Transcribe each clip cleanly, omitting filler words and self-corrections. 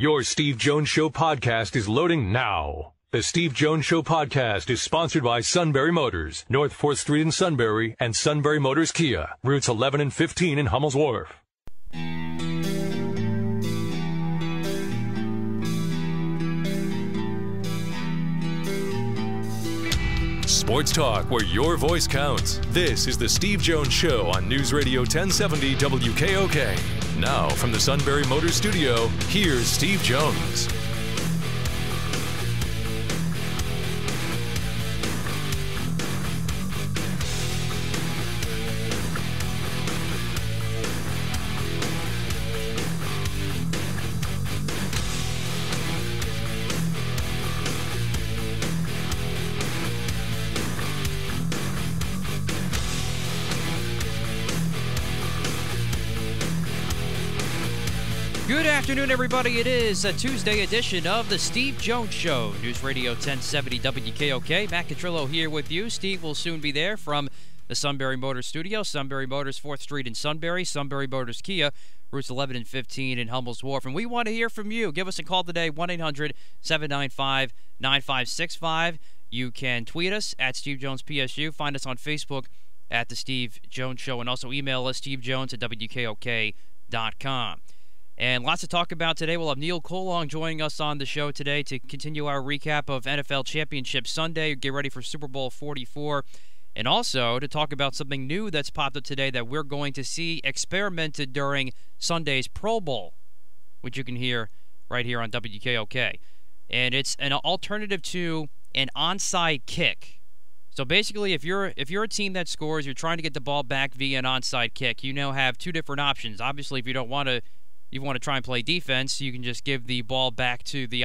Your Steve Jones Show podcast is loading now. The Steve Jones Show podcast is sponsored by Sunbury Motors, North 4th Street in Sunbury, and Sunbury Motors Kia, routes 11 and 15 in Hummel's Wharf. Sports talk where your voice counts. This is the Steve Jones Show on News Radio 1070 WKOK. Now from the Sunbury Motors Studio, here's Steve Jones. Good afternoon, everybody. It is a Tuesday edition of the Steve Jones Show. News Radio 1070 WKOK. Matt Catrillo here with you. Steve will soon be there from the Sunbury Motors Studio. Sunbury Motors, 4th Street in Sunbury. Sunbury Motors Kia, routes 11 and 15 in Hummel's Wharf. And we want to hear from you. Give us a call today, 1-800-795-9565. You can tweet us at Steve Jones PSU. Find us on Facebook at The Steve Jones Show. And also email us, stevejones@WKOK.com. And lots to talk about today. We'll have Neil Colong joining us on the show today to continue our recap of NFL Championship Sunday, get ready for Super Bowl 44, and also to talk about something new that's popped up today that we're going to see experimented during Sunday's Pro Bowl, which you can hear right here on WKOK. And it's an alternative to an onside kick. So basically, if you're a team that scores, you're trying to get the ball back via an onside kick, you now have two different options. Obviously, if you want to try and play defense, you can just give the ball back to the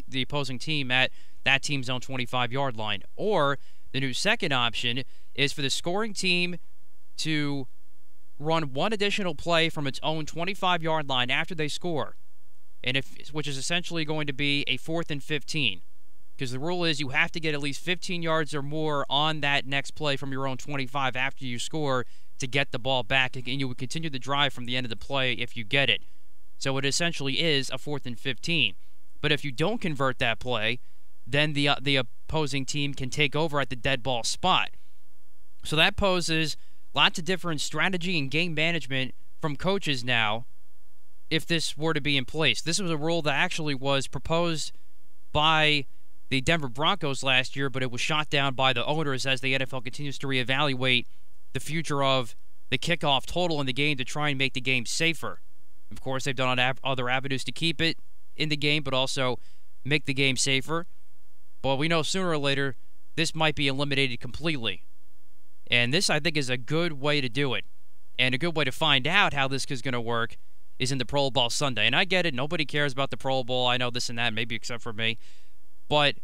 the opposing team at that team's own 25-yard line. Or the new second option is for the scoring team to run one additional play from its own 25-yard line after they score, which is essentially going to be a 4th and 15. Because the rule is you have to get at least 15 yards or more on that next play from your own 25 after you score to get the ball back, and you would continue the drive from the end of the play if you get it. So it essentially is a 4th and 15. But if you don't convert that play, then the opposing team can take over at the dead ball spot. So that poses lots of different strategy and game management from coaches now if this were to be in place. This was a rule that actually was proposed by the Denver Broncos last year, but it was shot down by the owners as the NFL continues to reevaluate the future of the kickoff total in the game to try and make the game safer. Of course, they've done other avenues to keep it in the game, but also make the game safer. But we know sooner or later this might be eliminated completely. And this, I think, is a good way to do it. And a good way to find out how this is going to work is in the Pro Bowl Sunday. And I get it. Nobody cares about the Pro Bowl. I know this and that, maybe except for me. But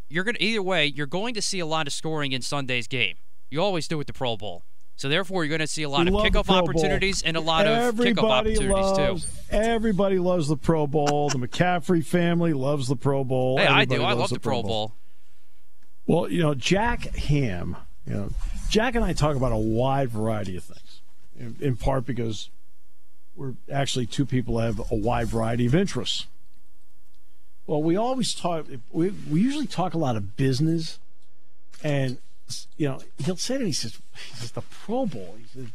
either way, you're going to see a lot of scoring in Sunday's game. You always do with the Pro Bowl. So, therefore, you're going to see a lot of kickoff opportunities and a lot of kickoff opportunities, too. Everybody loves the Pro Bowl. The McCaffrey family loves the Pro Bowl. Hey, I do. I love the Pro Bowl. Well, Jack and I talk about a wide variety of things, in part because we're actually two people that have a wide variety of interests. Well, we always talk. We usually talk a lot of business, and he'll say to me, he says the Pro Bowl. He says,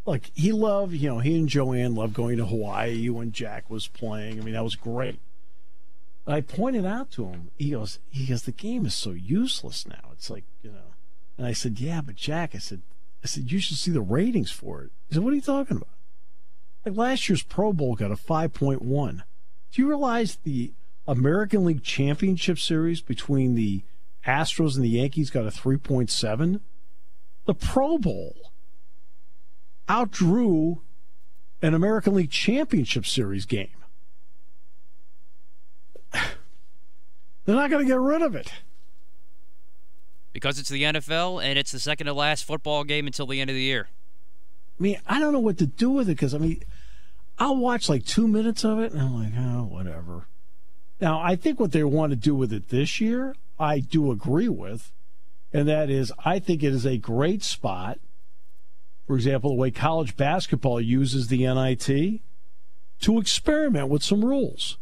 like he and Joanne loved going to Hawaii when Jack was playing. I mean, that was great. I pointed out to him. He goes, the game is so useless now. It's like, And I said, yeah, but Jack, I said, you should see the ratings for it. He said, what are you talking about? Like last year's Pro Bowl got a 5.1. Do you realize the American League Championship Series between the Astros and the Yankees got a 3.7? The Pro Bowl outdrew an American League Championship Series game. They're not going to get rid of it. Because it's the NFL and it's the second to last football game until the end of the year. I mean, I don't know what to do with it because, I'll watch like 2 minutes of it and I'm like, oh, whatever. Now, I think what they want to do with it this year, I do agree with, and that is I think it is a great spot. For example, the way college basketball uses the NIT, to experiment with some rules.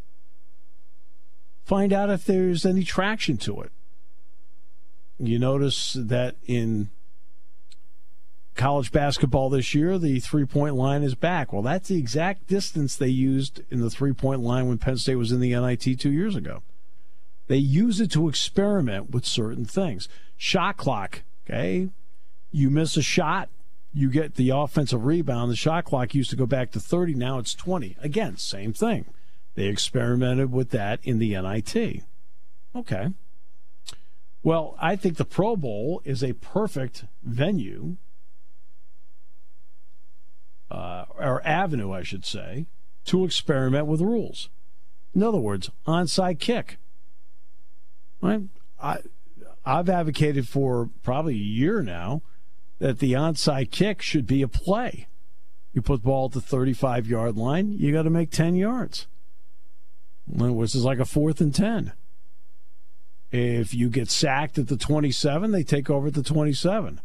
Find out if there's any traction to it. You notice that in college basketball this year, the three-point line is back. Well, that's the exact distance they used in the three-point line when Penn State was in the NIT 2 years ago. They use it to experiment with certain things. Shot clock, okay? You miss a shot, you get the offensive rebound. The shot clock used to go back to 30. Now it's 20. Again, same thing. They experimented with that in the NIT. Okay. Well, I think the Pro Bowl is a perfect venue, or avenue, I should say, to experiment with rules. In other words, onside kick. Right? I've advocated for probably a year now that the onside kick should be a play. You put the ball at the 35-yard line, you got to make 10 yards, which is like a 4th and 10. If you get sacked at the 27, they take over at the 27.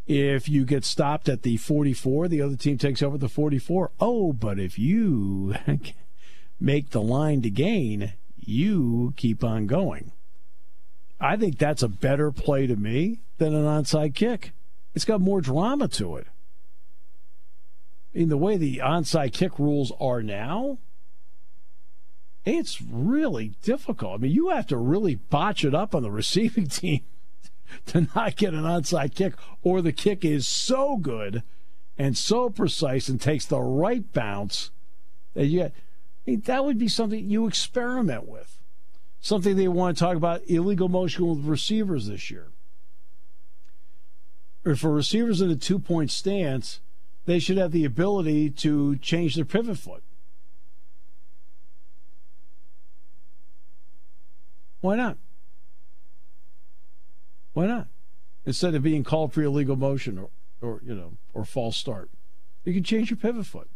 If you get stopped at the 44, the other team takes over at the 44. Oh, but if you make the line to gain, you keep on going. I think that's a better play to me than an onside kick. It's got more drama to it. In the way the onside kick rules are now, it's really difficult. I mean, you have to really botch it up on the receiving team to not get an onside kick, or the kick is so good and so precise and takes the right bounce that you get. I mean, that would be something you experiment with. Something they want to talk about, illegal motion with receivers this year. Or for receivers in a 2-point stance, they should have the ability to change their pivot foot. Why not? Why not? Instead of being called for illegal motion or false start, you can change your pivot foot.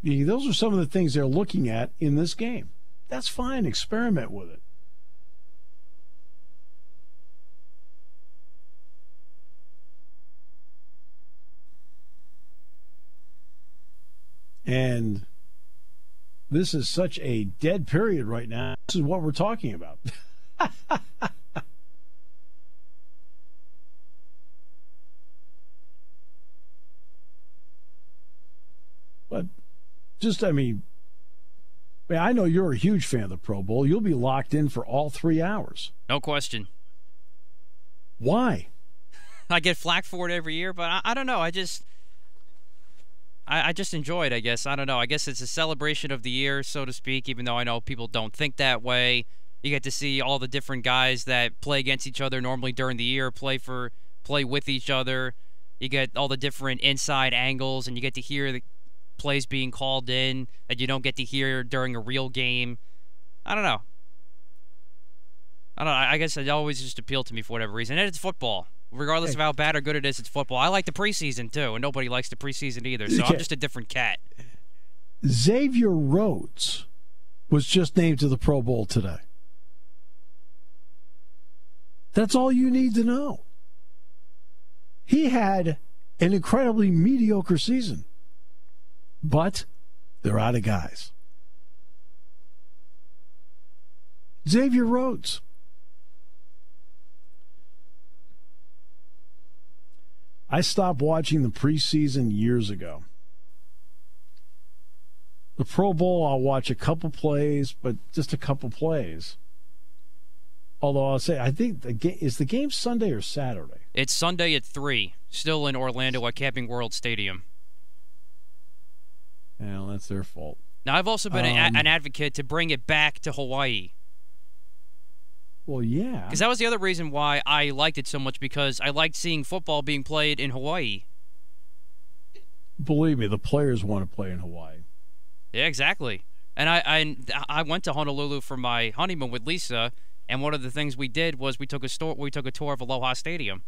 Those are some of the things they're looking at in this game. That's fine. Experiment with it. And this is such a dead period right now. This is what we're talking about. But just, I mean, I know you're a huge fan of the Pro Bowl. You'll be locked in for all 3 hours. No question. Why? I get flack for it every year, but I don't know. I just enjoy it, I guess. I don't know. I guess it's a celebration of the year, so to speak, even though I know people don't think that way. You get to see all the different guys that play against each other normally during the year, play with each other. You get all the different inside angles, and you get to hear the plays being called in that you don't get to hear during a real game. I don't know. I guess it always just appealed to me for whatever reason. And it's football. Regardless of how bad or good it is, it's football. I like the preseason, too, and nobody likes the preseason either, so I'm just a different cat. Xavier Rhodes was just named to the Pro Bowl today. That's all you need to know. He had an incredibly mediocre season, but they're out of guys. Xavier Rhodes. I stopped watching the preseason years ago. The Pro Bowl, I'll watch a couple plays, but just a couple plays. Although I'll say, I think is the game Sunday or Saturday? It's Sunday at 3, still in Orlando at Camping World Stadium. Well, that's their fault. Now, I've also been an advocate to bring it back to Hawaii. Well, yeah. Because that was the other reason why I liked it so much, because I liked seeing football being played in Hawaii. Believe me, the players want to play in Hawaii. Yeah, exactly. And I went to Honolulu for my honeymoon with Lisa, and one of the things we did was we took a tour of Aloha Stadium.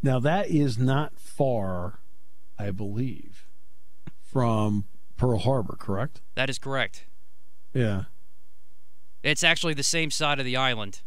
Now, that is not far, I believe, from Pearl Harbor, correct? That is correct. Yeah. It's actually the same side of the island.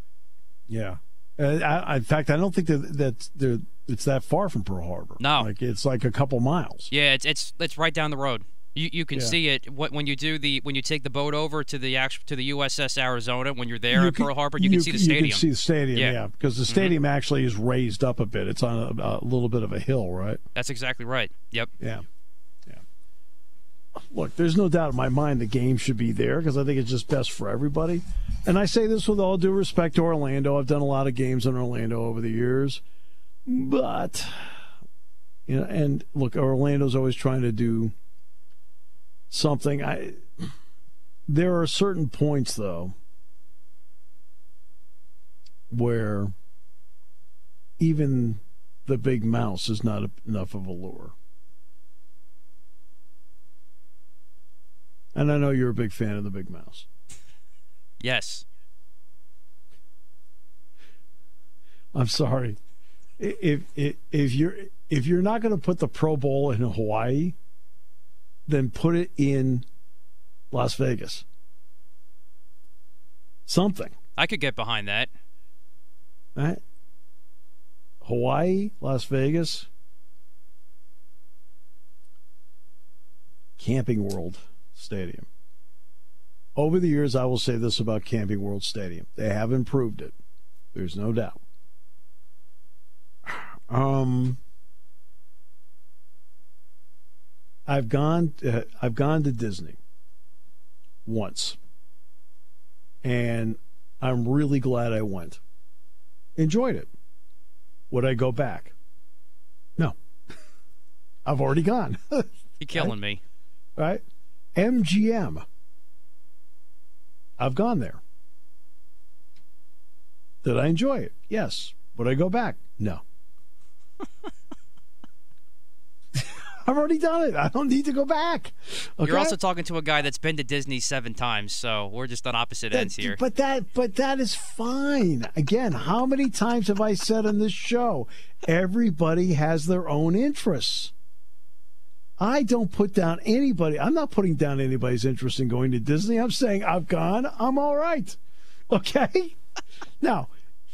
Yeah. In fact, I don't think it's that far from Pearl Harbor. No, it's like a couple miles. Yeah, it's right down the road. You can see it when you take the boat over to the USS Arizona. When you're there at Pearl Harbor, you can see the stadium. You can see the stadium, because the stadium actually is raised up a bit. It's on a little bit of a hill, right? That's exactly right. Yep. Yeah. Look, there's no doubt in my mind the game should be there because I think it's just best for everybody. And I say this with all due respect to Orlando. I've done a lot of games in Orlando over the years. But, and look, Orlando's always trying to do something. There are certain points, though, where even the big mouse is not enough of a lure. And I know you're a big fan of the big mouse. Yes. I'm sorry. If you're not going to put the Pro Bowl in Hawaii, then put it in Las Vegas. Something. I could get behind that. Right? Hawaii, Las Vegas, Camping World Stadium. Over the years, I will say this about Camping World Stadium. They have improved it. There's no doubt. I've gone to Disney once, and I'm really glad I went. Enjoyed it. Would I go back? No. I've already gone. You're killing me. Right? MGM. I've gone there. Did I enjoy it? Yes. Would I go back? No. I've already done it. I don't need to go back. Okay? You're also talking to a guy that's been to Disney 7 times, so we're just on opposite ends here. But that is fine. Again, how many times have I said on this show, everybody has their own interests. I don't put down anybody. I'm not putting down anybody's interest in going to Disney. I'm saying I've gone. I'm all right. Okay? Now,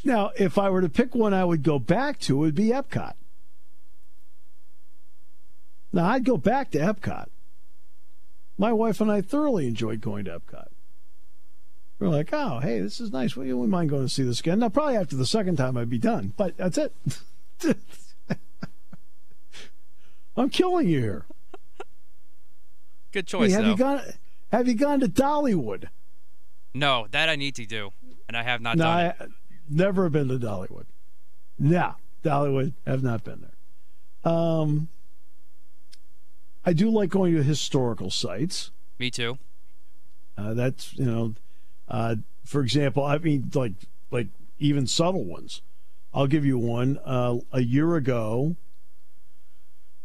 if I were to pick one I would go back to, it would be Epcot. Now, I'd go back to Epcot. My wife and I thoroughly enjoyed going to Epcot. We're like, oh, hey, this is nice. We mind going to see this again. Now, probably after the second time I'd be done, but that's it. I'm killing you here. Good choice, Have you gone to Dollywood? No, that I need to do, and I have not done it. I never been to Dollywood. No, Dollywood, have not been there. I do like going to historical sites. Me too. That's, for example, I mean, like even subtle ones. I'll give you one. A year ago,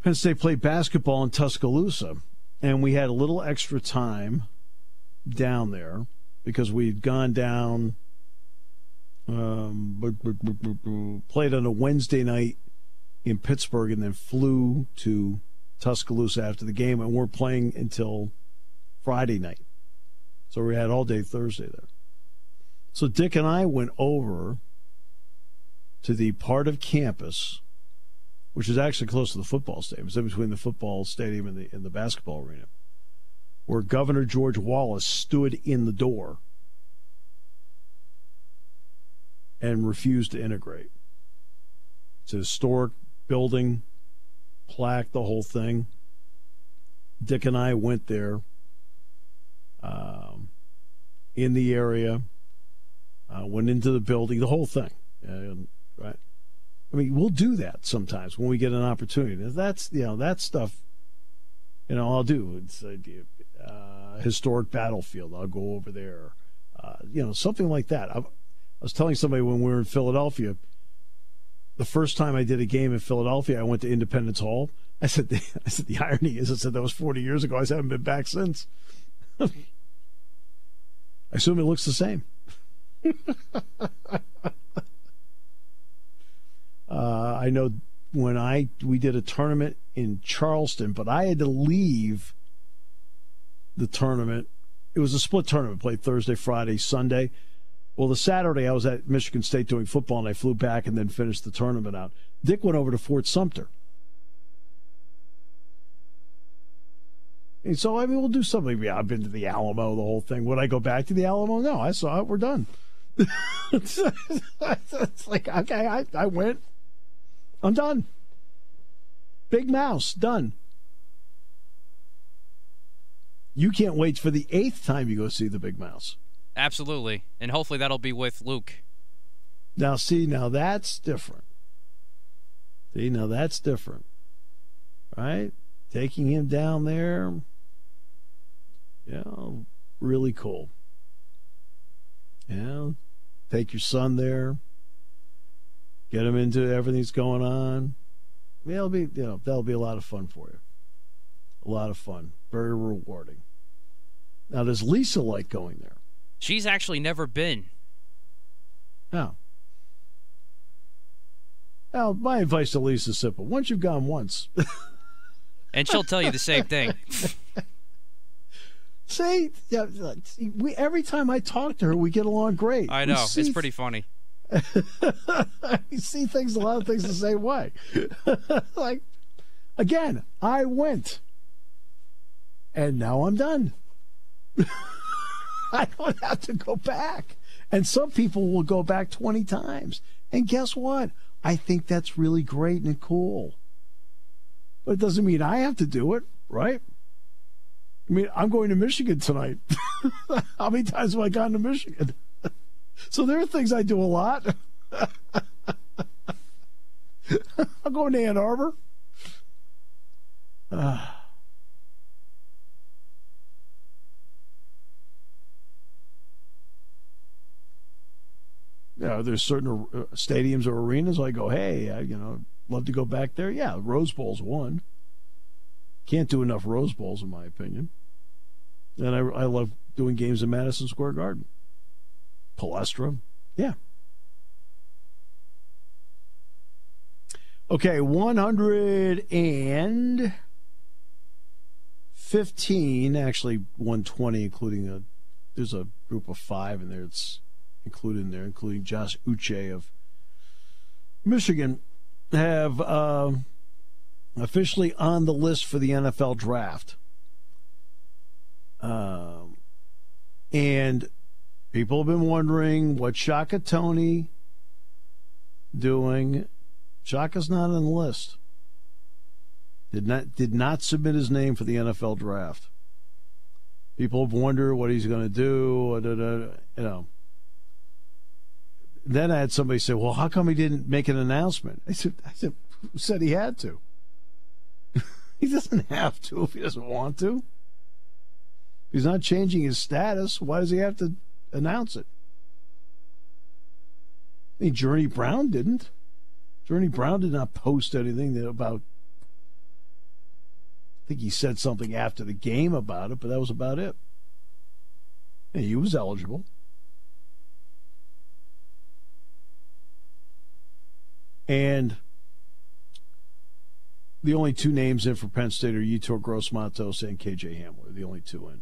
Penn State played basketball in Tuscaloosa, and we had a little extra time down there because we'd gone down, played on a Wednesday night in Pittsburgh, and then flew to Tuscaloosa after the game, and we're playing until Friday night. So we had all day Thursday there. So Dick and I went over to the part of campus, which is actually close to the football stadium. It's in between the football stadium and the basketball arena, where Governor George Wallace stood in the door and refused to integrate. It's a historic building, plaque, the whole thing. Dick and I went there in the area, went into the building, the whole thing. Right? I mean, we'll do that sometimes when we get an opportunity. That's, that stuff, I'll do. It's a historic battlefield. I'll go over there. Something like that. I was telling somebody when we were in Philadelphia, the first time I did a game in Philadelphia, I went to Independence Hall. I said, the irony is, that was 40 years ago. I haven't been back since. I assume it looks the same. I know when we did a tournament in Charleston, but I had to leave the tournament. It was a split tournament, played Thursday, Friday, Sunday. Well, the Saturday I was at Michigan State doing football, and I flew back and then finished the tournament out. Dick went over to Fort Sumter. And so, I mean, we'll do something. Yeah, I've been to the Alamo, the whole thing. Would I go back to the Alamo? No, I saw it. We're done. It's like, okay, I went. I'm done. Big Mouse, done. You can't wait for the 8th time you go see the Big Mouse. Absolutely. And hopefully that'll be with Luke. Now, see, now that's different. See, now that's different. Right? Taking him down there, really cool. Take your son there. Get him into everything that's going on. That'll be a lot of fun for you. A lot of fun. Very rewarding. Now, does Lisa like going there? She's actually never been. No. Well, my advice to Lisa is simple. Once you've gone once. And she'll tell you the same thing. See, every time I talk to her, we get along great. I know. It's pretty funny. We see things, a lot of things the same way. Like, again, I went. And now I'm done. I don't have to go back. And some people will go back 20 times. And guess what? I think that's really great and cool. But it doesn't mean I have to do it, right? I mean, I'm going to Michigan tonight. How many times have I gone to Michigan? So there are things I do a lot. I'm going to Ann Arbor. There's certain stadiums or arenas I go, hey, love to go back there. Yeah, Rose Bowl's one. Can't do enough Rose Bowls, in my opinion. And I love doing games in Madison Square Garden. Palestra, yeah. Okay, 115, actually 120, including there's a group of 5 in there. It's included in there, including Josh Uche of Michigan, have officially on the list for the NFL draft. And people have been wondering what Shaka Toney doing. Shaka's not on the list. Did not submit his name for the NFL draft. People have wondered what he's going to do. Then I had somebody say, well, how come he didn't make an announcement? I said, who said he had to? He doesn't have to if he doesn't want to. He's not changing his status. Why does he have to announce it? I mean, Journey Brown didn't. Journey Brown did not post anything about. I think he said something after the game about it, but that was about it. And he was eligible. And the only 2 names in for Penn State are Yetur Gross-Matos and KJ Hamler, the only 2 in.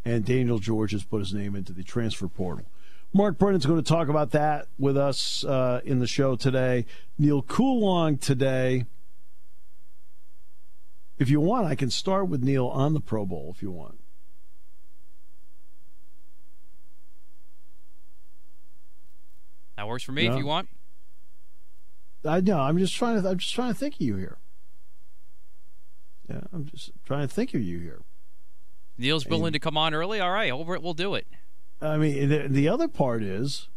And Daniel George has put his name into the transfer portal. Mark Brennan's going to talk about that with us in the show today. Neil Coulong today. If you want, I can start with Neil on the Pro Bowl if you want. That works for me if you want. I know. I'm just trying to think of you here. Yeah, I'm just trying to think of you here. Neil's willing to come on early. All right, we'll do it. I mean, the other part is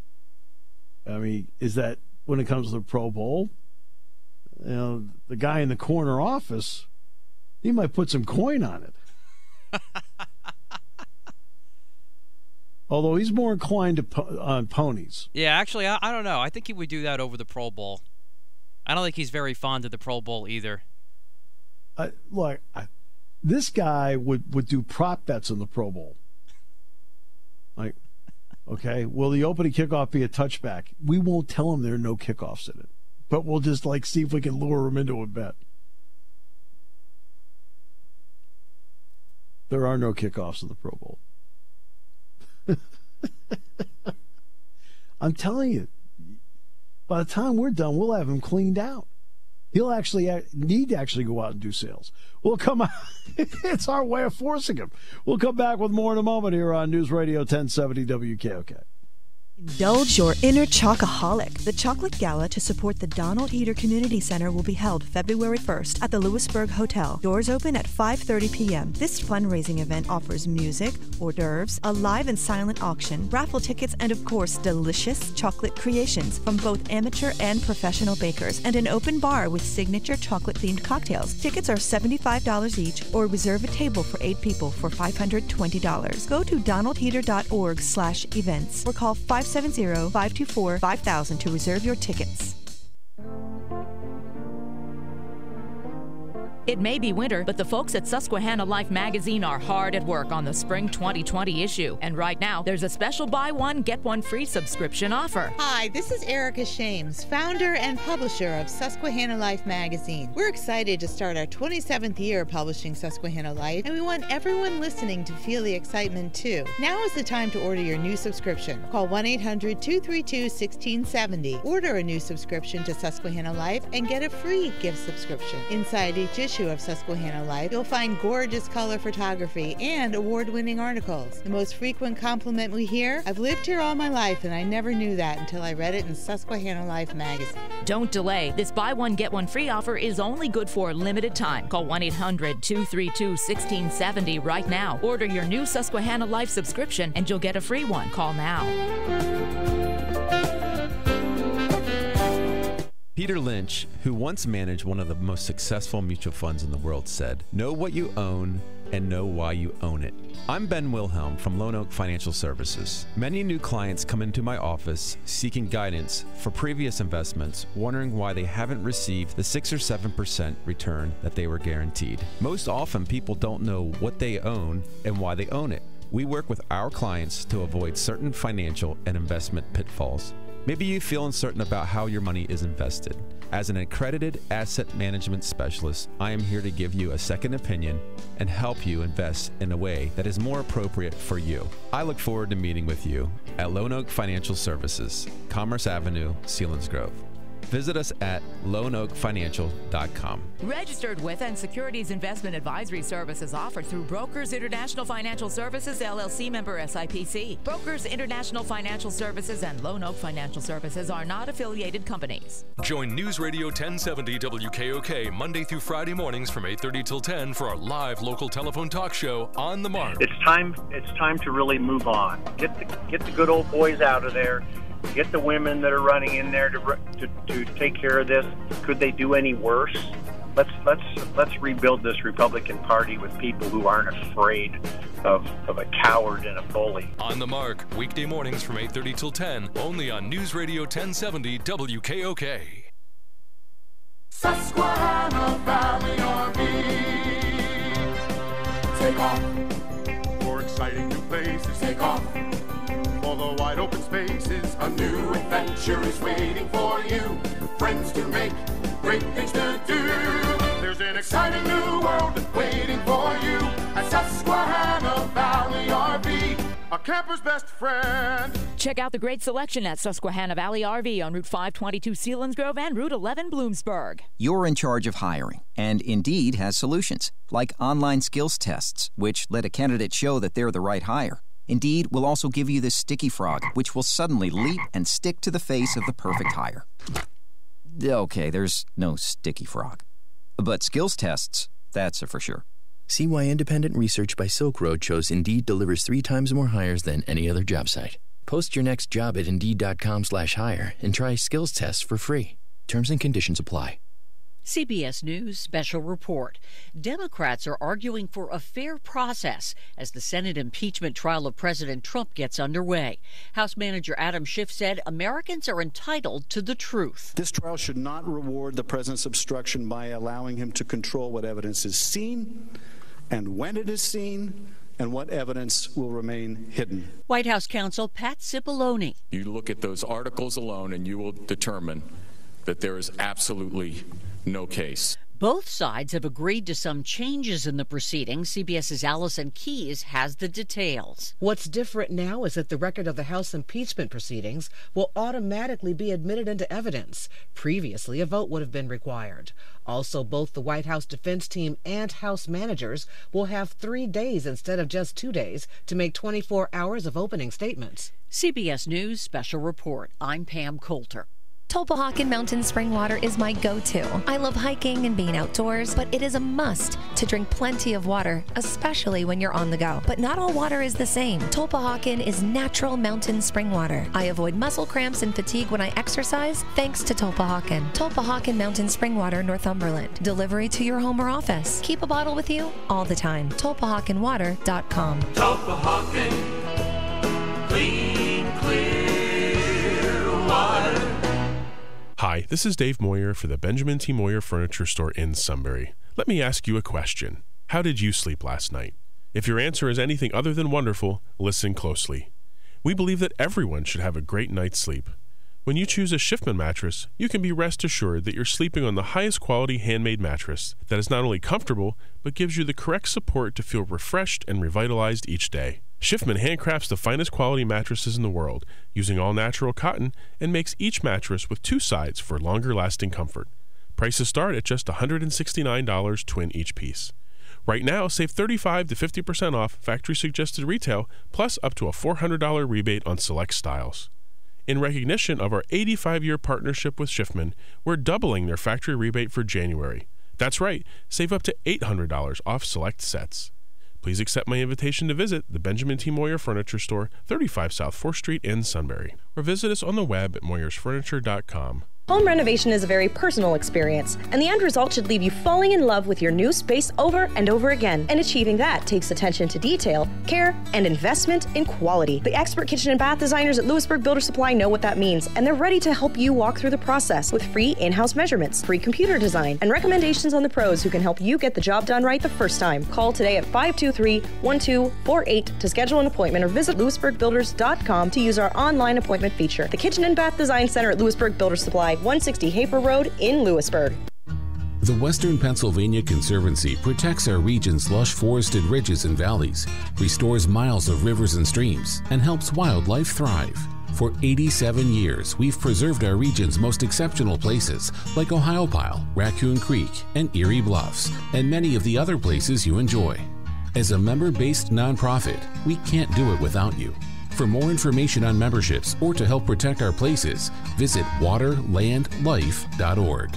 that when it comes to the Pro Bowl, the guy in the corner office, he might put some coin on it. Although he's more inclined on ponies. Yeah, actually, I don't know. I think he would do that over the Pro Bowl. I don't think he's very fond of the Pro Bowl either. This guy would do prop bets in the Pro Bowl. Like, okay, will the opening kickoff be a touchback? We won't tell him there are no kickoffs in it, but we'll just see if we can lure him into a bet. There are no kickoffs in the Pro Bowl. I'm telling you, by the time we're done, we'll have him cleaned out. He'll actually need to actually go out and do sales. We'll come out. It's our way of forcing him. We'll come back with more in a moment here on News Radio 1070 WKOK. Indulge your inner chocoholic. The Chocolate Gala to support the Donald Heater Community Center will be held February 1st at the Lewisburg Hotel. Doors open at 5:30 p.m. This fundraising event offers music, hors d'oeuvres, a live and silent auction, raffle tickets, and of course, delicious chocolate creations from both amateur and professional bakers, and an open bar with signature chocolate-themed cocktails. Tickets are $75 each, or reserve a table for 8 people for $520. Go to donaldheater.org/events or call 570-524-5000 to reserve your tickets. It may be winter, but the folks at Susquehanna Life magazine are hard at work on the spring 2020 issue. And right now, there's a special buy one, get one free subscription offer. Hi, this is Erica Shames, founder and publisher of Susquehanna Life magazine. We're excited to start our 27th year publishing Susquehanna Life, and we want everyone listening to feel the excitement too. Now is the time to order your new subscription. Call 1-800-232-1670. Order a new subscription to Susquehanna Life and get a free gift subscription. Inside each issue of Susquehanna Life, you'll find gorgeous color photography and award-winning articles. The most frequent compliment we hear, "I've lived here all my life and I never knew that until I read it in Susquehanna Life magazine." Don't delay. This buy one, get one free offer is only good for a limited time. Call 1-800-232-1670 right now. Order your new Susquehanna Life subscription and you'll get a free one. Call now. Peter Lynch, who once managed one of the most successful mutual funds in the world, said, "Know what you own and know why you own it." I'm Ben Wilhelm from Lone Oak Financial Services. Many new clients come into my office seeking guidance for previous investments, wondering why they haven't received the 6 or 7% return that they were guaranteed. Most often, people don't know what they own and why they own it. We work with our clients to avoid certain financial and investment pitfalls. Maybe you feel uncertain about how your money is invested. As an accredited asset management specialist, I am here to give you a second opinion and help you invest in a way that is more appropriate for you. I look forward to meeting with you at Lone Oak Financial Services, Commerce Avenue, Selinsgrove. Visit us at loneoakfinancial.com. Registered with and securities investment advisory services offered through Brokers International Financial Services, LLC, member SIPC. Brokers International Financial Services and Lone Oak Financial Services are not affiliated companies. Join News Radio 1070 WKOK Monday through Friday mornings from 8:30 till 10 for our live local telephone talk show, On the Mark. It's time to really move on. Get the good old boys out of there. Get the women that are running in there to take care of this. Could they do any worse? Let's rebuild this Republican Party with people who aren't afraid of a coward and a bully. On the Mark, weekday mornings from 8:30 till 10, only on News Radio 1070 WKOK. Susquehanna Valley RV. Take off for exciting new places. Take off for the wide open spaces. A new adventure is waiting for you. Friends to make, great things to do. There's an exciting new world waiting for you at Susquehanna Valley RV, a camper's best friend. Check out the great selection at Susquehanna Valley RV on Route 522 Selinsgrove and Route 11 Bloomsburg. You're in charge of hiring, and Indeed has solutions, like online skills tests, which let a candidate show that they're the right hire. Indeed will also give you this sticky frog, which will suddenly leap and stick to the face of the perfect hire. Okay, there's no sticky frog. But skills tests, that's a for sure. See why independent research by Silk Road shows Indeed delivers 3 times more hires than any other job site. Post your next job at Indeed.com/hire and try skills tests for free. Terms and conditions apply. CBS News Special Report. Democrats are arguing for a fair process as the Senate impeachment trial of President Trump gets underway. House Manager Adam Schiff said Americans are entitled to the truth. This trial should not reward the president's obstruction by allowing him to control what evidence is seen and when it is seen and what evidence will remain hidden. White House counsel Pat Cipollone. You look at those articles alone and you will determine that there is absolutely no case. Both sides have agreed to some changes in the proceedings. CBS's Allison Keyes has the details. What's different now is that the record of the House impeachment proceedings will automatically be admitted into evidence. Previously, a vote would have been required. Also, both the White House defense team and House managers will have 3 days instead of just 2 days to make 24 hours of opening statements. CBS News Special Report. I'm Pam Coulter. Tolpahawken Mountain Spring Water is my go-to. I love hiking and being outdoors, but it is a must to drink plenty of water, especially when you're on the go. But not all water is the same. Tolpahawken is natural mountain spring water. I avoid muscle cramps and fatigue when I exercise thanks to Tolpahawken. Tolpahawken Mountain Spring Water, Northumberland. Delivery to your home or office. Keep a bottle with you all the time. Tolpahawkenwater.com. Tolpahawken, clean, clear water. Hi, this is Dave Moyer for the Benjamin T. Moyer Furniture Store in Sunbury. Let me ask you a question. How did you sleep last night? If your answer is anything other than wonderful, listen closely. We believe that everyone should have a great night's sleep. When you choose a Schiffman mattress, you can be rest assured that you're sleeping on the highest quality handmade mattress that is not only comfortable, but gives you the correct support to feel refreshed and revitalized each day. Schiffman handcrafts the finest quality mattresses in the world using all-natural cotton and makes each mattress with 2 sides for longer-lasting comfort. Prices start at just $169 twin each piece. Right now, save 35 to 50% off factory-suggested retail, plus up to a $400 rebate on select styles. In recognition of our 85-year partnership with Schiffman, we're doubling their factory rebate for January. That's right, save up to $800 off select sets. Please accept my invitation to visit the Benjamin T. Moyer Furniture Store, 35 South 4th Street in Sunbury, or visit us on the web at moyersfurniture.com. Home renovation is a very personal experience, and the end result should leave you falling in love with your new space over and over again. And achieving that takes attention to detail, care, and investment in quality. The expert kitchen and bath designers at Lewisburg Builder Supply know what that means, and they're ready to help you walk through the process with free in-house measurements, free computer design, and recommendations on the pros who can help you get the job done right the first time. Call today at 523-1248 to schedule an appointment or visit lewisburgbuilders.com to use our online appointment feature. The Kitchen and Bath Design Center at Lewisburg Builder Supply, 160 Hafer Road in Lewisburg. The Western Pennsylvania Conservancy protects our region's lush forested ridges and valleys, restores miles of rivers and streams, and helps wildlife thrive. For 87 years, we've preserved our region's most exceptional places, like Ohiopyle, Raccoon Creek, and Erie Bluffs, and many of the other places you enjoy. As a member-based nonprofit, we can't do it without you. For more information on memberships or to help protect our places, visit waterlandlife.org.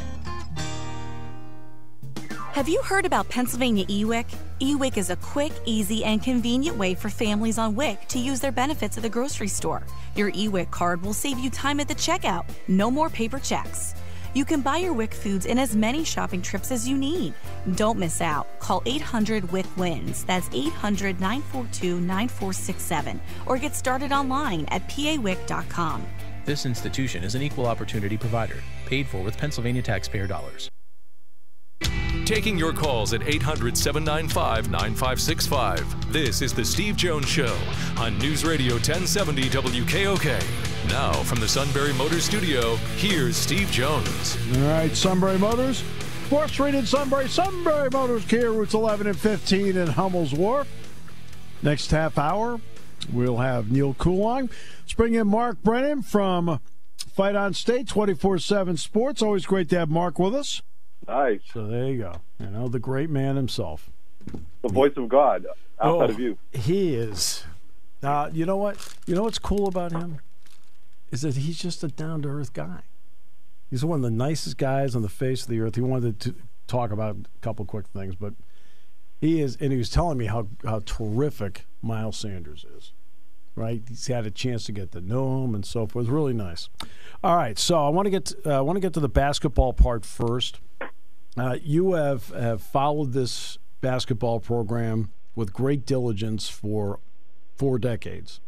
Have you heard about Pennsylvania eWIC? eWIC is a quick, easy, and convenient way for families on WIC to use their benefits at the grocery store. Your eWIC card will save you time at the checkout. No more paper checks. You can buy your WIC foods in as many shopping trips as you need. Don't miss out. Call 800-WIC-WINS. That's 800-942-9467. Or get started online at pawic.com. This institution is an equal opportunity provider, paid for with Pennsylvania taxpayer dollars. Taking your calls at 800-795-9565. This is The Steve Jones Show on News Radio 1070 WKOK. Now, from the Sunbury Motors Studio, here's Steve Jones. All right, Sunbury Motors, 4th Street in Sunbury. Sunbury Motors, Kia, routes 11 and 15 in Hummel's Wharf. Next half hour, we'll have Neil Coulong. Let's bring in Mark Brennan from Fight on State, 24/7 Sports. Always great to have Mark with us. Nice. So there you go. You know, the great man himself. The voice of God outside of you. He is. You know what? You know what's cool about him? Is that he's just a down-to-earth guy. He's one of the nicest guys on the face of the earth. He wanted to talk about a couple quick things, but he is, and he was telling me how terrific Miles Sanders is. Right? He's had a chance to get to know him and so forth. It's really nice. All right, so I want to get to the basketball part first. You have followed this basketball program with great diligence for 4 decades.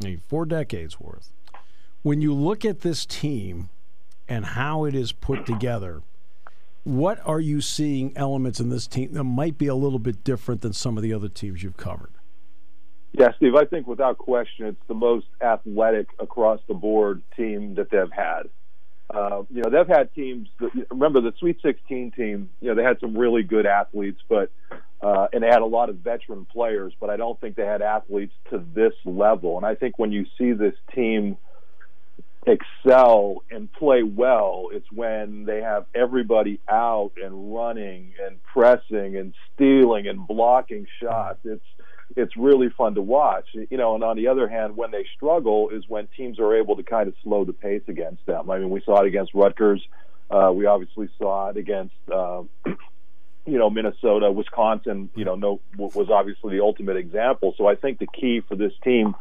I mean, 4 decades worth. When you look at this team and how it is put together, what are you seeing elements in this team that might be a little bit different than some of the other teams you've covered? Yeah, Steve, I think without question it's the most athletic across-the-board team that they've had. They've had teams. Remember the Sweet 16 team? They had some really good athletes, but and they had a lot of veteran players. But I don't think they had athletes to this level. And I think when you see this team excel and play well, it's when they have everybody out and running and pressing and stealing and blocking shots. It's really fun to watch, and on the other hand, when they struggle is when teams are able to kind of slow the pace against them. I mean, we saw it against Rutgers. We obviously saw it against, Minnesota, Wisconsin, was obviously the ultimate example. So I think the key for this team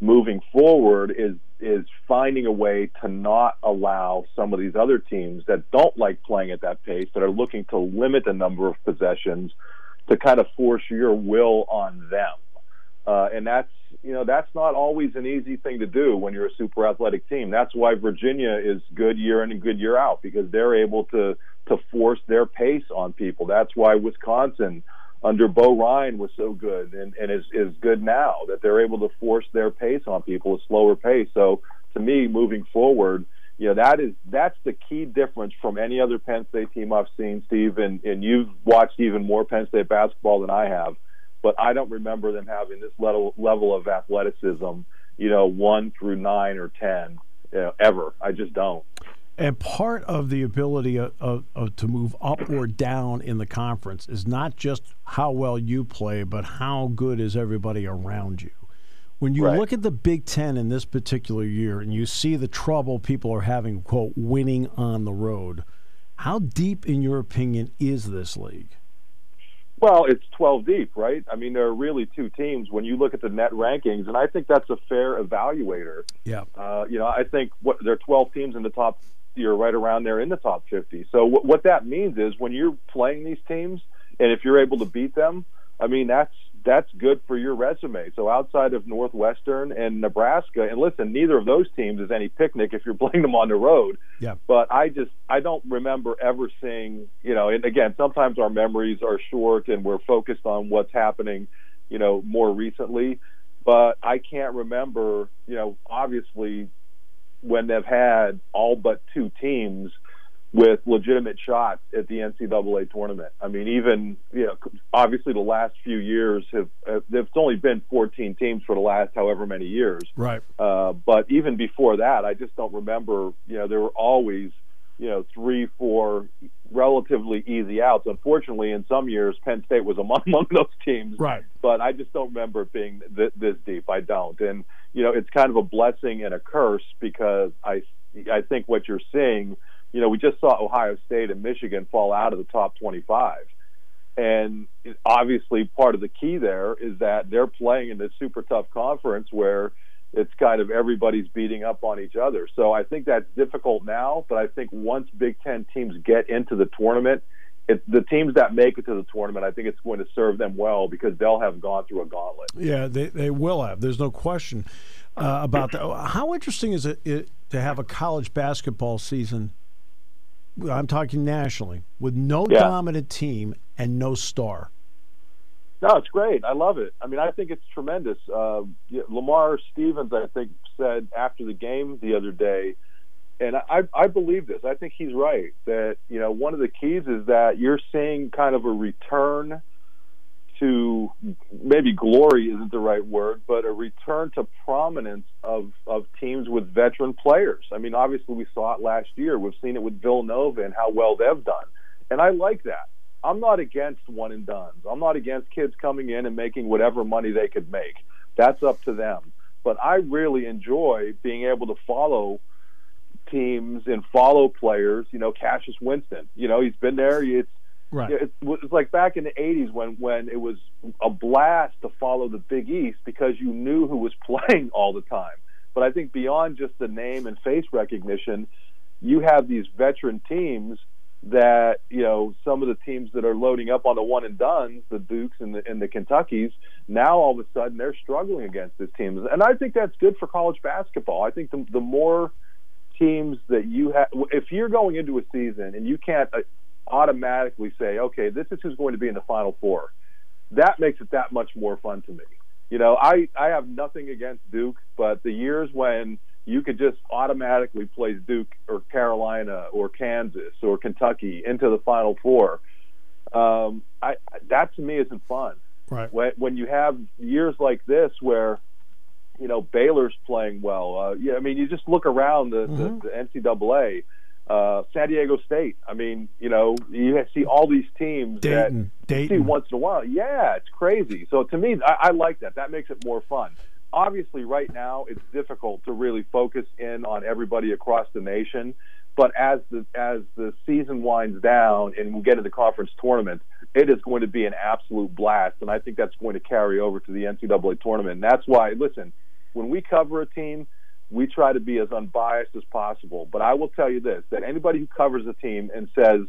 moving forward is finding a way to not allow some of these other teams that don't like playing at that pace, that are looking to limit the number of possessions, to kind of force your will on them. And that's not always an easy thing to do when you're a super athletic team. That's why Virginia is good year in and good year out, because they're able to force their pace on people. That's why Wisconsin under Bo Ryan was so good and is good now, that they're able to force their pace on people, a slower pace. So to me, moving forward, that's the key difference from any other Penn State team I've seen, Steve, and you've watched even more Penn State basketball than I have, but I don't remember them having this level of athleticism, 1 through 9 or 10, ever. I just don't. And part of the ability to move up or down in the conference is not just how well you play, but how good is everybody around you. When you look at the Big Ten in this particular year and you see the trouble people are having, quote, winning on the road, how deep, in your opinion, is this league? Well, it's 12 deep, right? I mean, there are really two teams when you look at the net rankings, and I think that's a fair evaluator. Yeah. I think there are 12 teams in the top, you're right around there in the top 50. So what that means is when you're playing these teams, and if you're able to beat them, I mean, that's good for your resume. So outside of Northwestern and Nebraska, and listen, neither of those teams is any picnic if you're playing them on the road. Yeah. But I don't remember ever seeing, and again, sometimes our memories are short and we're focused on what's happening, more recently. But I can't remember, obviously when they've had all but two teams with legitimate shots at the NCAA tournament. I mean, even, obviously the last few years there's only been 14 teams for the last however many years. Right. But even before that, I just don't remember, there were always, 3, 4 relatively easy outs. Unfortunately, in some years, Penn State was among those teams. Right. But I just don't remember it being this deep. I don't. And, it's kind of a blessing and a curse, because I think what you're seeing, we just saw Ohio State and Michigan fall out of the top 25. And obviously part of the key there is that they're playing in this super tough conference where it's kind of everybody's beating up on each other. So I think that's difficult now, but I think once Big Ten teams get into the tournament, the teams that make it to the tournament, I think it's going to serve them well, because they'll have gone through a gauntlet. Yeah, they will have. There's no question about that. How interesting is it to have a college basketball season, I'm talking nationally, with no dominant team and no star? No, it's great. I love it. I mean, I think it's tremendous. Lamar Stevens, I think, said after the game the other day, and I believe this. I think he's right, that, one of the keys is that you're seeing kind of a return to, maybe glory isn't the right word, but a return to prominence of teams with veteran players. I mean, obviously we saw it last year. We've seen it with Villanova and how well they've done. And I like that. I'm not against one and dones. I'm not against kids coming in and making whatever money they could make. That's up to them. But I really enjoy being able to follow teams and follow players. Cassius Winston, he's been there. Right. It's like back in the 80s when it was a blast to follow the Big East, because you knew who was playing all the time. But I think beyond just the name and face recognition, you have these veteran teams that, some of the teams that are loading up on the one and dones, the Dukes and the Kentuckys, now all of a sudden they're struggling against these teams. And I think that's good for college basketball. I think the more teams that you have, if you're going into a season and you can't automatically say, okay, this is who's going to be in the Final Four, that makes it that much more fun to me. I have nothing against Duke, but the years when you could just automatically place Duke or Carolina or Kansas or Kentucky into the Final Four. That to me isn't fun. Right. When you have years like this where, Baylor's playing well. You just look around the NCAA. San Diego State. You see all these teams Dayton. you see once in a while. Yeah, it's crazy. So to me, I like that. That makes it more fun. Obviously, right now, it's difficult to really focus in on everybody across the nation. But as the season winds down and we get into conference tournaments, it is going to be an absolute blast. And I think that's going to carry over to the NCAA tournament. And that's why, listen, when we cover a team, we try to be as unbiased as possible. But I will tell you this, that anybody who covers a team and says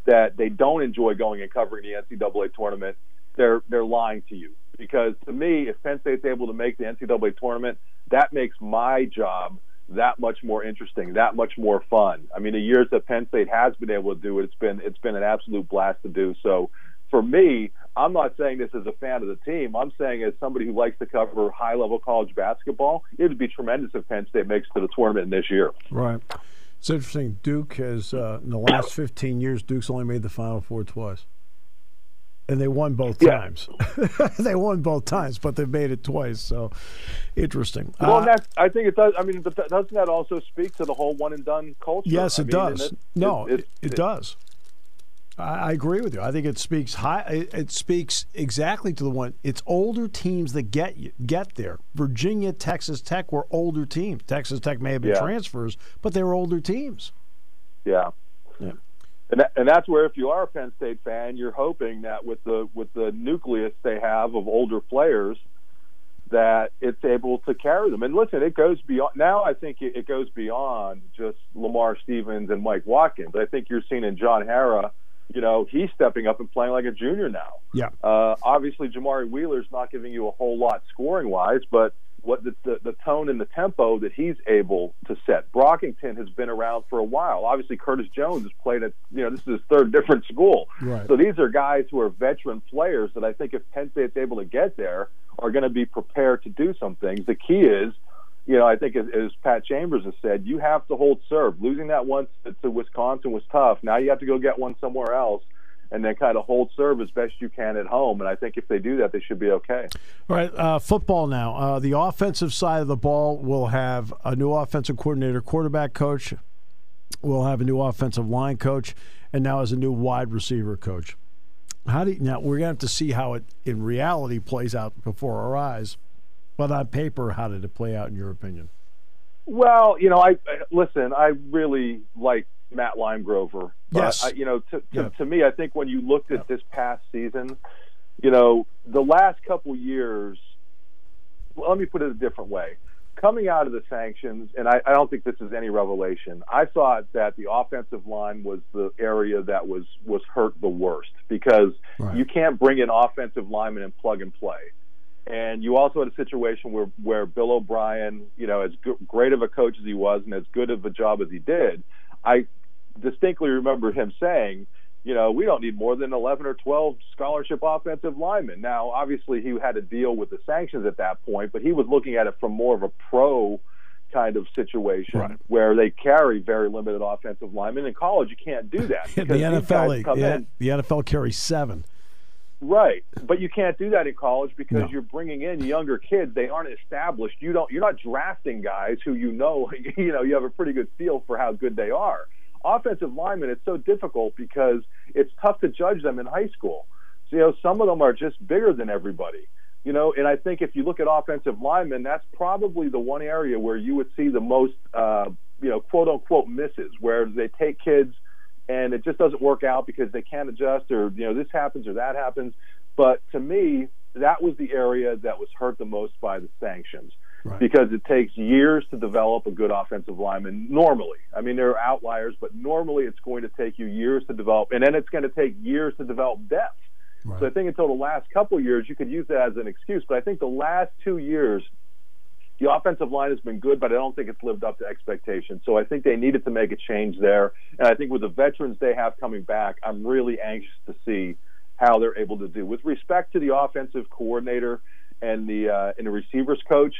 that they don't enjoy going and covering the NCAA tournament, they're lying to you. Because to me, if Penn State's able to make the NCAA tournament, that makes my job that much more interesting, that much more fun. The years that Penn State has been able to do it, it's been an absolute blast to do. So for me, I'm not saying this as a fan of the team. I'm saying as somebody who likes to cover high-level college basketball, it would be tremendous if Penn State makes it to the tournament this year. Right. It's interesting. Duke has, in the last 15 years, Duke's only made the Final Four twice. And they won both times. They won both times, but they've made it twice. So, interesting. Well, I think it does. But doesn't that also speak to the whole one-and-done culture? Yes, it does. It does. I agree with you. I think it speaks It speaks exactly to the one. It's older teams that get there. Virginia, Texas Tech were older teams. Texas Tech may have been transfers, but they were older teams. Yeah. And that's where, if you are a Penn State fan, you're hoping that with the nucleus they have of older players, that it's able to carry them. And listen, it goes beyond. Now I think it goes beyond just Lamar Stevens and Mike Watkins. I think you're seeing in John Harrah, he's stepping up and playing like a junior now. Yeah. Obviously, Jamari Wheeler's not giving you a whole lot scoring-wise, but what the tone and the tempo that he's able to set. Brockington has been around for a while. Obviously, Curtis Jones has played at, this is his third different school. Right. So these are guys who are veteran players that I think if Penn State's able to get there are going to be prepared to do some things. The key is, I think as Pat Chambers has said, you have to hold serve. Losing that once to Wisconsin was tough. Now you have to go get one somewhere else and then kind of hold serve as best you can at home. And I think if they do that, they should be okay. All right, football now. The offensive side of the ball will have a new offensive coordinator, quarterback coach. We'll have a new offensive line coach, and now as a new wide receiver coach. Now we're going to have to see how it in reality plays out before our eyes. But on paper, how did it play out in your opinion? Well, I really like Matt Limegrover. Yes. To me, I think when you looked at this past season, the last couple years, let me put it a different way. Coming out of the sanctions, and I don't think this is any revelation, I thought that the offensive line was the area that was hurt the worst because you can't bring in offensive linemen and plug and play. And you also had a situation where Bill O'Brien, as great of a coach as he was and as good of a job as he did, I distinctly remember him saying, we don't need more than 11 or 12 scholarship offensive linemen. Now, obviously, he had to deal with the sanctions at that point, but he was looking at it from more of a pro kind of situation where they carry very limited offensive linemen. In college, you can't do that. The NFL carries 7. Right, but you can't do that in college because you're bringing in younger kids. They aren't established. You're not drafting guys who you have a pretty good feel for how good they are. Offensive linemen, it's so difficult because it's tough to judge them in high school. So, some of them are just bigger than everybody. And I think if you look at offensive linemen, that's probably the one area where you would see the most, quote unquote misses, where they take kids and it just doesn't work out because they can't adjust or, this happens or that happens. But to me, that was the area that was hurt the most by the sanctions because it takes years to develop a good offensive lineman normally. There are outliers, but normally it's going to take you years to develop, and then it's going to take years to develop depth. So I think until the last couple of years, you could use that as an excuse. But I think the last 2 years, the offensive line has been good, but I don't think it's lived up to expectations. So I think they needed to make a change there. And I think with the veterans they have coming back, I'm really anxious to see how they're able to do. With respect to the offensive coordinator and the receivers coach,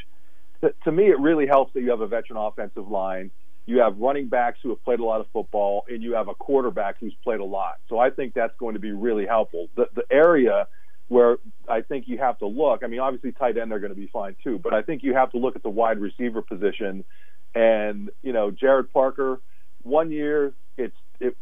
to me, it really helps that you have a veteran offensive line. You have running backs who have played a lot of football, and you have a quarterback who's played a lot. So I think that's going to be really helpful. The area where I think you have to look, I mean, obviously tight end they're going to be fine too, but I think you have to look at the wide receiver position. And, you know, Jared Parker, 1 year,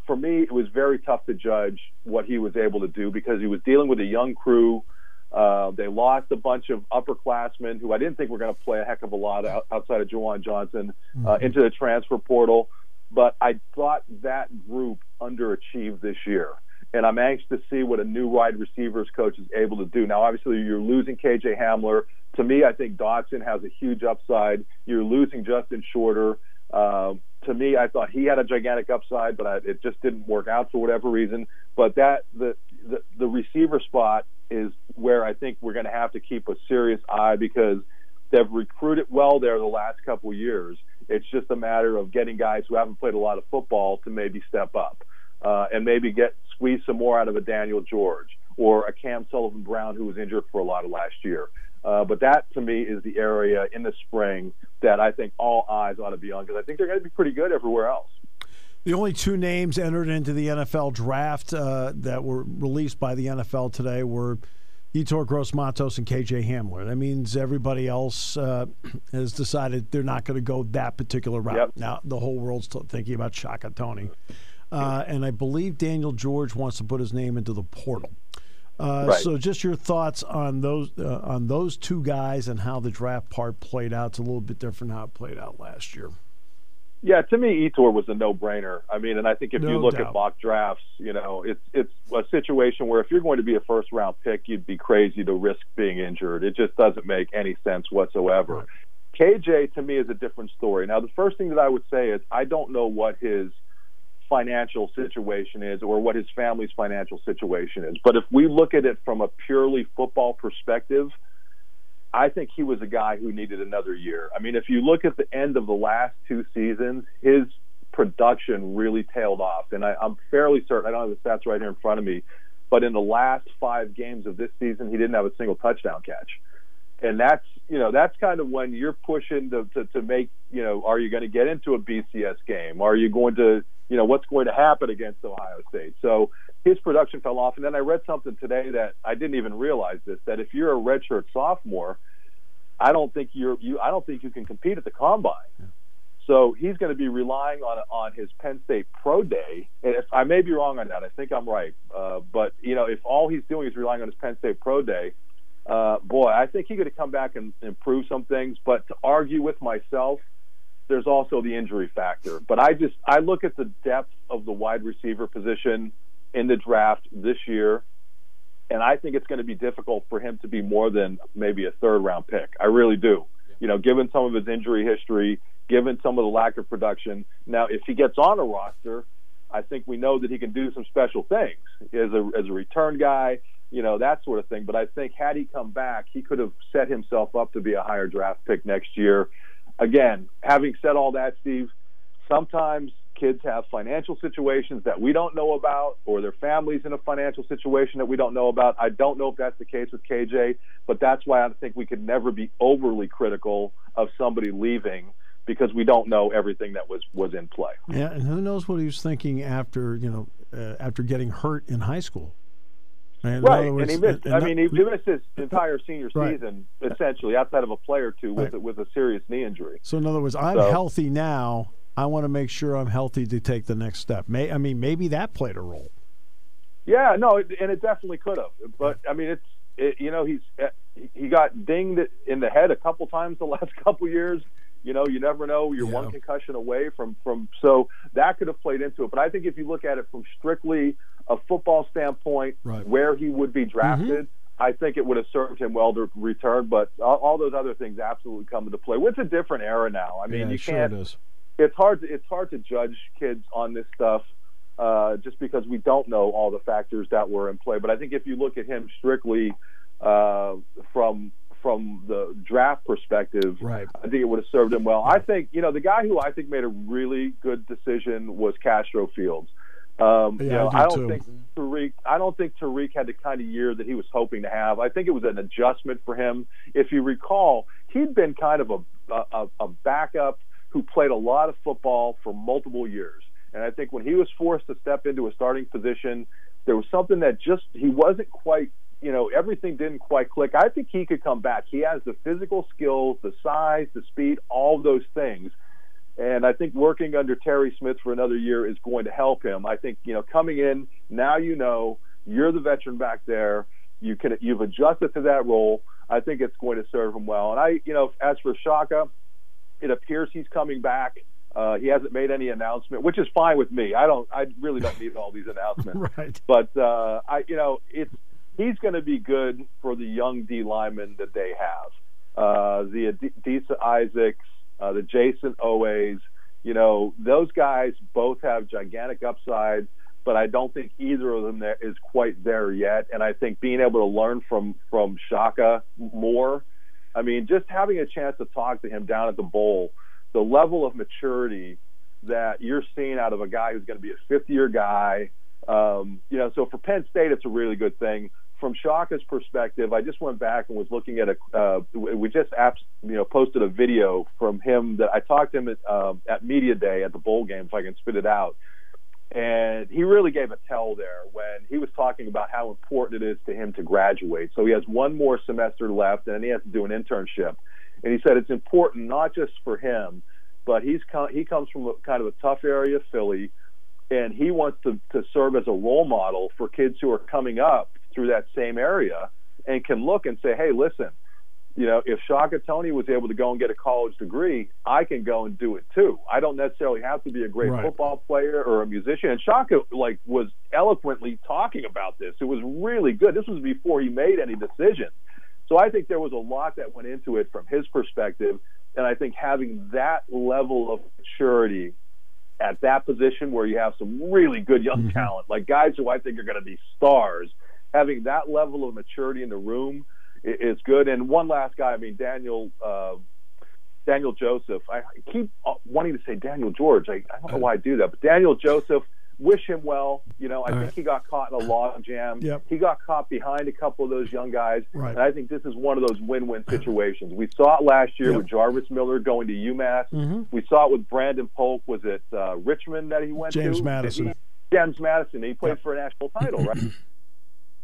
for me, it was very tough to judge what he was able to do because he was dealing with a young crew. They lost a bunch of upperclassmen who I didn't think were going to play a heck of a lot outside of Juwan Johnson into the transfer portal. But I thought that group underachieved this year. And I'm anxious to see what a new wide receivers coach is able to do. Now, obviously, you're losing K.J. Hamler. To me, I think Dotson has a huge upside. You're losing Justin Shorter. To me, I thought he had a gigantic upside, but it just didn't work out for whatever reason. But the receiver spot is where I think we're going to have to keep a serious eye because they've recruited well there the last couple of years. It's just a matter of getting guys who haven't played a lot of football to maybe step up and maybe squeeze some more out of a Daniel George or a Cam Sullivan-Brown who was injured for a lot of last year. But that, to me, is the area in the spring that I think all eyes ought to be on because I think they're going to be pretty good everywhere else. The only two names entered into the NFL draft that were released by the NFL today were Yetur Gross-Matos and K.J. Hamler. That means everybody else has decided they're not going to go that particular route. Yep. Now, the whole world's thinking about Shaka Toney. And I believe Daniel George wants to put his name into the portal. Right. So just your thoughts on those two guys and how the draft part played out. It's a little bit different how it played out last year. Yeah, to me, Yetur was a no-brainer. I mean, and I think if you look at mock drafts, you know, it's a situation where if you're going to be a first-round pick, you'd be crazy to risk being injured. It just doesn't make any sense whatsoever. Right. KJ, to me, is a different story. Now, the first thing that I would say is I don't know what his financial situation is or what his family's financial situation is. But if we look at it from a purely football perspective, I think he was a guy who needed another year. I mean, if you look at the end of the last two seasons, his production really tailed off. And I'm fairly certain, I don't have the stats right here in front of me, but in the last 5 games of this season, he didn't have a single touchdown catch. And that's kind of when you're pushing to make, you know, are you going to get into a BCS game? Are you going to, you know, what's going to happen against Ohio State? So his production fell off. And then I read something today that I didn't even realize this, that if you're a redshirt sophomore, I don't think you can compete at the combine. Yeah. So he's going to be relying on his Penn State Pro Day. And if I may be wrong on that, I think I'm right. But, you know, if all he's doing is relying on his Penn State Pro Day, boy, I think he could come back and improve some things. But to argue with myself, there's also the injury factor. But I look at the depth of the wide receiver position in the draft this year, and I think it's going to be difficult for him to be more than maybe a third-round pick. I really do. You know, given some of his injury history, given some of the lack of production. Now, if he gets on a roster, I think we know that he can do some special things as a return guy, you know, that sort of thing. But I think had he come back, he could have set himself up to be a higher draft pick next year. Again, having said all that, Steve, sometimes kids have financial situations that we don't know about, or their families in a financial situation that we don't know about. I don't know if that's the case with KJ, but that's why I think we could never be overly critical of somebody leaving because we don't know everything that was in play. Yeah, and who knows what he was thinking after getting hurt in high school. Right, and he missed. He missed his entire senior season, essentially, outside of a play or two with a serious knee injury. So, in other words, I'm healthy now. I want to make sure I'm healthy to take the next step. Maybe that played a role. Yeah, no, and it definitely could have. But I mean, he got dinged in the head a couple times the last couple years. You know, you never know. You're one concussion away from so that could have played into it. But I think if you look at it from strictly a football standpoint, where he would be drafted, I think it would have served him well to return. But all those other things absolutely come into play. It's a different era now. I mean, you can't. Sure it is. It's hard to judge kids on this stuff just because we don't know all the factors that were in play. But I think if you look at him strictly from the draft perspective, I think it would have served him well. I think, you know, the guy who I think made a really good decision was Castro Fields. I don't think Tariq had the kind of year that he was hoping to have. I think it was an adjustment for him. If you recall, he'd been kind of a backup who played a lot of football for multiple years. And I think when he was forced to step into a starting position, there was something that just he wasn't quite, everything didn't quite click. I think he could come back. He has the physical skills, the size, the speed, all of those things. And I think working under Terry Smith for another year is going to help him. I think, coming in, now you're the veteran back there. You've adjusted to that role. I think it's going to serve him well. And as for Shaka, it appears he's coming back. He hasn't made any announcement, which is fine with me. I really don't need all these announcements. Right. But he's going to be good for the young D linemen that they have. The Adisa Isaacs, the Jason Owes, those guys both have gigantic upside, but I don't think either of them is quite there yet. And I think being able to learn from Shaka more, just having a chance to talk to him down at the bowl, the level of maturity that you're seeing out of a guy who's going to be a fifth-year guy, so for Penn State, it's a really good thing. From Shaka's perspective, I just went back and was looking at we just posted a video from him that I talked to him at Media Day at the bowl game, if I can spit it out. And he really gave a tell there when he was talking about how important it is to him to graduate. So he has one more semester left, and then he has to do an internship. And he said it's important not just for him, but he comes from kind of a tough area of Philly, and he wants to serve as a role model for kids who are coming up through that same area and can look and say, hey, listen, if Shaka Toney was able to go and get a college degree, I can go and do it too. I don't necessarily have to be a great football player or a musician. And Shaka was eloquently talking about this. It was really good. This was before he made any decision. So I think there was a lot that went into it from his perspective, and I think having that level of maturity at that position where you have some really good young talent, like guys who I think are going to be stars, having that level of maturity in the room is good. And one last guy, Daniel Joseph. I keep wanting to say Daniel George. I don't know why I do that, but Daniel Joseph, wish him well. I think he got caught in a log jam. Yep. He got caught behind a couple of those young guys. Right. And I think this is one of those win-win situations. We saw it last year with Jarvis Miller going to UMass. Mm-hmm. We saw it with Brandon Polk. Was it Richmond that he went to? James Madison. He played for a national title, right?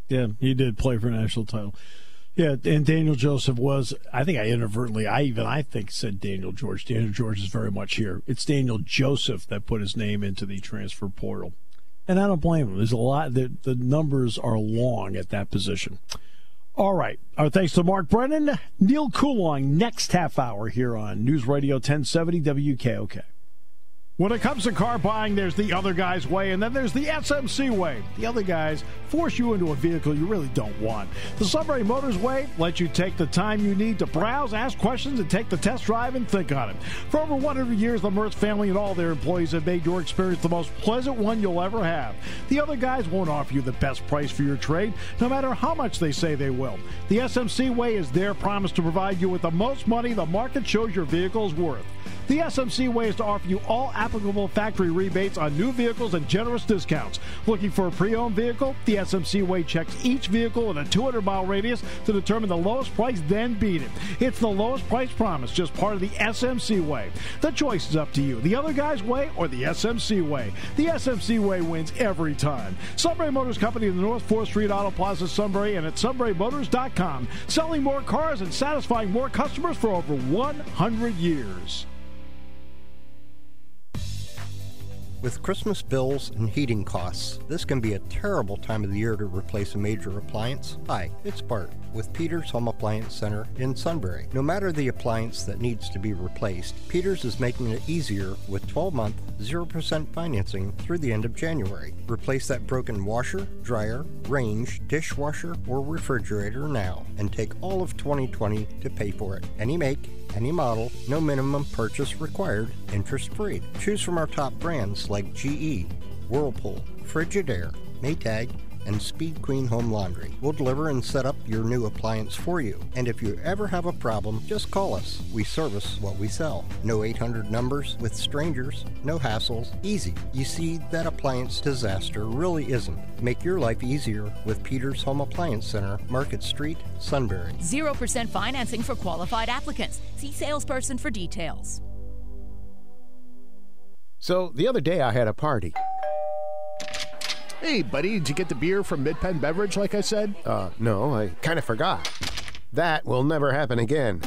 Yeah, he did play for a national title. Yeah, and Daniel Joseph was, I think I inadvertently, I think said Daniel George. Daniel George is very much here. It's Daniel Joseph that put his name into the transfer portal. And I don't blame him. There's a lot, the numbers are long at that position. All right. Our thanks to Mark Brennan, Neil Coulong, next half hour here on News Radio 1070 WKOK. When it comes to car buying, there's the other guy's way, and then there's the SMC way. The other guys force you into a vehicle you really don't want. The Sunbury Motors way lets you take the time you need to browse, ask questions, and take the test drive and think on it. For over 100 years, the Mertz family and all their employees have made your experience the most pleasant one you'll ever have. The other guys won't offer you the best price for your trade, no matter how much they say they will. The SMC way is their promise to provide you with the most money the market shows your vehicle is worth. The SMC way is to offer you all applicable factory rebates on new vehicles and generous discounts. Looking for a pre-owned vehicle? The SMC way checks each vehicle in a 200-mile radius to determine the lowest price, then beat it. It's the lowest price promise, just part of the SMC way. The choice is up to you, the other guy's way or the SMC way. The SMC way wins every time. Sunbury Motors Company in the North 4th Street Auto Plaza, Sunbury, and at sunburymotors.com. Selling more cars and satisfying more customers for over 100 years. With Christmas bills and heating costs, this can be a terrible time of the year to replace a major appliance. Hi, it's Bart with Peters Home Appliance Center in Sunbury. No matter the appliance that needs to be replaced, Peters is making it easier with 12-month, 0% financing through the end of January. Replace that broken washer, dryer, range, dishwasher, or refrigerator now and take all of 2020 to pay for it. Any make, any model, no minimum purchase required, interest-free. Choose from our top brands like GE, Whirlpool, Frigidaire, Maytag, and Speed Queen Home Laundry. We'll deliver and set up your new appliance for you. And if you ever have a problem, just call us. We service what we sell. No 800 numbers with strangers, no hassles, easy. You see, that appliance disaster really isn't. Make your life easier with Peter's Home Appliance Center, Market Street, Sunbury. 0% financing for qualified applicants. See salesperson for details. So, the other day I had a party. Hey, buddy, did you get the beer from Mid-Penn Beverage like I said? No, I kind of forgot. That will never happen again.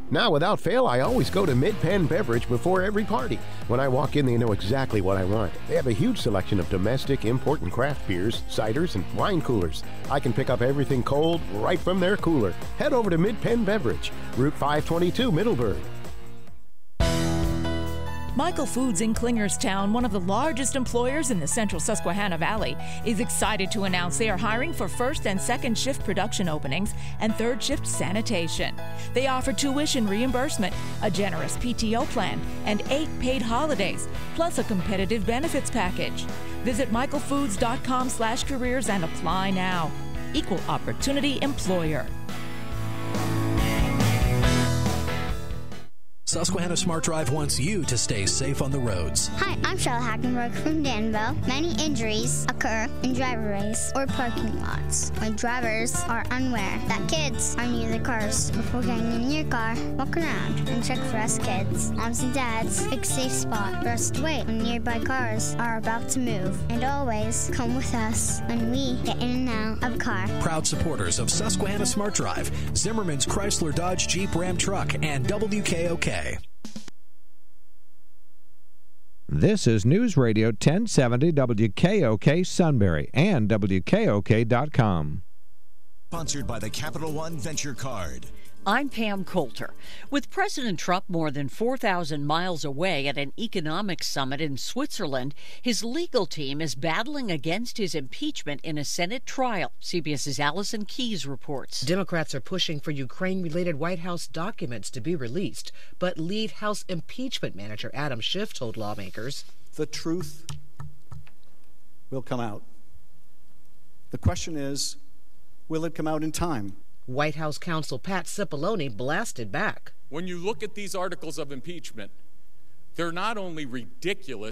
Now, without fail, I always go to Mid-Penn Beverage before every party. When I walk in, they know exactly what I want. They have a huge selection of domestic, import, and craft beers, ciders, and wine coolers. I can pick up everything cold right from their cooler. Head over to Mid-Penn Beverage, Route 522, Middleburg. Michael Foods in Klingerstown, one of the largest employers in the central Susquehanna Valley, is excited to announce they are hiring for first and second shift production openings and third shift sanitation. They offer tuition reimbursement, a generous PTO plan, and 8 paid holidays, plus a competitive benefits package. Visit michaelfoods.com/careers and apply now. Equal opportunity employer. Susquehanna Smart Drive wants you to stay safe on the roads. Hi, I'm Charlotte Hackenberg from Danville. Many injuries occur in driveways or parking lots when drivers are unaware that kids are near their cars. Before getting in your car, walk around and check for us kids. Moms and dads, pick a safe spot for us to wait when nearby cars are about to move. And always come with us when we get in and out of a car. Proud supporters of Susquehanna Smart Drive, Zimmerman's Chrysler Dodge Jeep Ram Truck, and WKOK. This is News Radio 1070 WKOK Sunbury and WKOK.com. Sponsored by the Capital One Venture Card. I'm Pam Coulter. With President Trump more than 4,000 miles away at an economic summit in Switzerland, his legal team is battling against his impeachment in a Senate trial. CBS's Allison Keyes reports. Democrats are pushing for Ukraine-related White House documents to be released, but lead House impeachment manager Adam Schiff told lawmakers, The truth will come out. The question is, will it come out in time? White House counsel Pat Cipollone blasted back. When you look at these articles of impeachment, they're not only ridiculous,